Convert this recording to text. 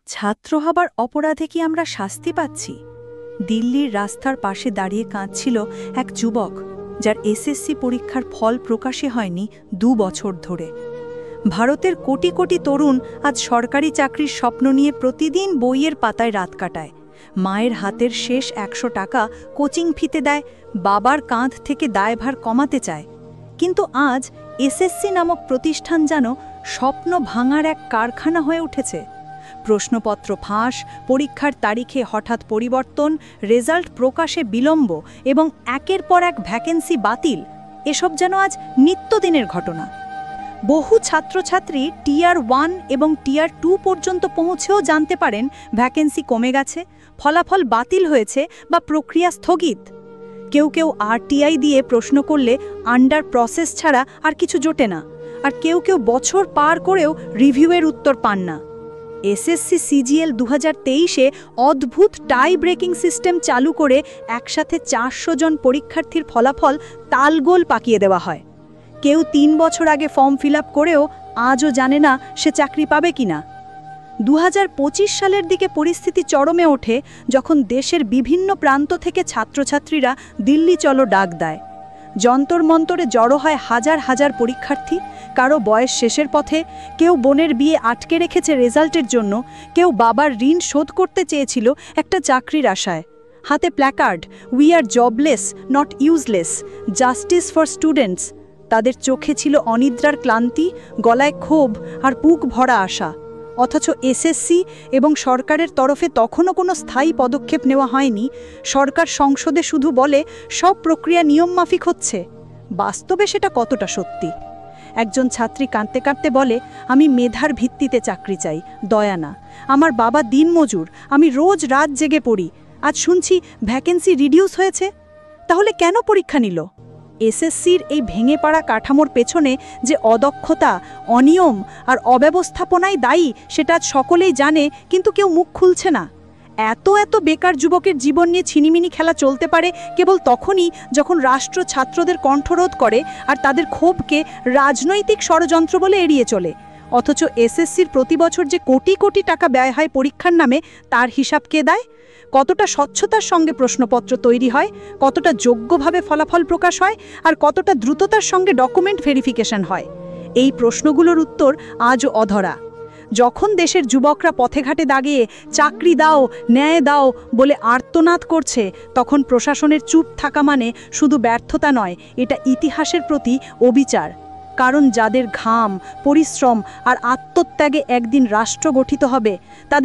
ছাত্র হবার অপরাধে কি আমরা শাস্তি পাচ্ছি? দিল্লির রাস্তার পাশে দাঁড়িয়ে কাঁদছিল এক যুবক, যার এসএসসি পরীক্ষার ফল প্রকাশে হয়নি 2 বছর ধরে। ভারতের কোটি কোটি তরুণ আজ সরকারি চাকরির স্বপ্ন নিয়ে প্রতিদিন বইয়ের পাতায় রাত কাটায়। মায়ের হাতের শেষ 100 টাকা কোচিং ফিতে দেয়, বাবার কাঁধ থেকে দায়ভার কমাতে চায়। কিন্তু আজ এসএসসি নামক প্রতিষ্ঠান যেন স্বপ্ন ভাঙার এক কারখানা হয়ে উঠেছে। প্রশ্নপত্র ফাঁস, পরীক্ষার তারিখে হঠাৎ পরিবর্তন, রেজাল্ট প্রকাশে বিলম্ব এবং একের পর এক ভ্যাকেন্সি বাতিল, এসব যেন আজ নিত্যদিনের ঘটনা। বহু ছাত্রছাত্রী টিয়ার 1 এবং টিয়ার 2 পর্যন্ত পৌঁছেও জানতে পারেন ভ্যাকেন্সি কমে গেছে, ফলাফল বাতিল হয়েছে বা প্রক্রিয়া স্থগিত। কেউ কেউ আরটিআই দিয়ে প্রশ্ন করলে আন্ডার প্রসেস ছাড়া আর কিছু জোটে না, আর কেউ কেউ বছর পার করেও রিভিউয়ের উত্তর পান না। এসএসসি সিজিএল 2023-এ অদ্ভুত টাই ব্রেকিং সিস্টেম চালু করে একসাথে 400 জন পরীক্ষার্থীর ফলাফল তালগোল পাকিয়ে দেওয়া হয়। কেউ 3 বছর আগে ফর্ম ফিল আপ করেও আজও জানে না সে চাকরি পাবে কিনা। 2025 সালের দিকে পরিস্থিতি চরমে ওঠে, যখন দেশের বিভিন্ন প্রান্ত থেকে ছাত্রছাত্রীরা দিল্লি চলো ডাক দেয়। যন্তর মন্তরে জড়ো হয় হাজার হাজার পরীক্ষার্থী। কারো বয়স শেষের পথে, কেউ বোনের বিয়ে আটকে রেখেছে রেজাল্টের জন্য, কেউ বাবার ঋণ শোধ করতে চেয়েছিল একটা চাকরির আশায়। হাতে placard, we are jobless not useless, justice for students. তাদের চোখে ছিল অনিদ্রার ক্লান্তি, গলায় ক্ষোভ আর বুক ভরা আশা। অথচ এসএসসি এবং সরকারের তরফে তখনও কোনো স্থায়ী পদক্ষেপ নেওয়া হয়নি। সরকার সংসদে শুধু বলে সব প্রক্রিয়া নিয়মমাফিক হচ্ছে। বাস্তবে সেটা কতটা সত্যি? একজন ছাত্রী কাঁদতে কাঁদতে বলে, আমি মেধার ভিত্তিতে চাকরি চাই, দয়া না। আমার বাবা দিনমজুর, আমি রোজ রাত জেগে পড়ি। আজ শুনছি ভ্যাকেন্সি রিডিউস হয়েছে। তাহলে কেন পরীক্ষা নিল? এসএসসির এই ভেঙে পড়া কাঠামোর পেছনে যে অদক্ষতা, অনিয়ম আর অব্যবস্থাপনাই দায়ী, সেটা আজ সকলেই জানে, কিন্তু কেউ মুখ খুলছে না। এত বেকার যুবকের জীবন নিয়ে ছিনিমিনি খেলা চলতে পারে কেবল তখনই যখন রাষ্ট্র ছাত্রদের কণ্ঠরোধ করে আর তাদের ক্ষোভকে রাজনৈতিক ষড়যন্ত্র বলে এড়িয়ে চলে। অথচ এসএসসির প্রতি বছর যে কোটি কোটি টাকা ব্যয় হয় পরীক্ষার নামে, তার হিসাব কে দেয়? কতটা স্বচ্ছতার সঙ্গে প্রশ্নপত্র তৈরি হয়, কতটা যোগ্যভাবে ফলাফল প্রকাশ হয়, আর কতটা দ্রুততার সঙ্গে ডকুমেন্ট ভেরিফিকেশন হয়? এই প্রশ্নগুলোর উত্তর আজও অধরা। যখন দেশের যুবকরা পথে ঘাটে দাঁড়িয়ে চাকরি দাও, ন্যায় দাও বলে আর্তনাদ করছে, তখন প্রশাসনের চুপ থাকা মানে শুধু ব্যর্থতা নয়, এটা ইতিহাসের প্রতি অবিচার। কারণ যাদের ঘাম, পরিশ্রম আর আত্মত্যাগে একদিন রাষ্ট্র গঠিত হবে, তাদের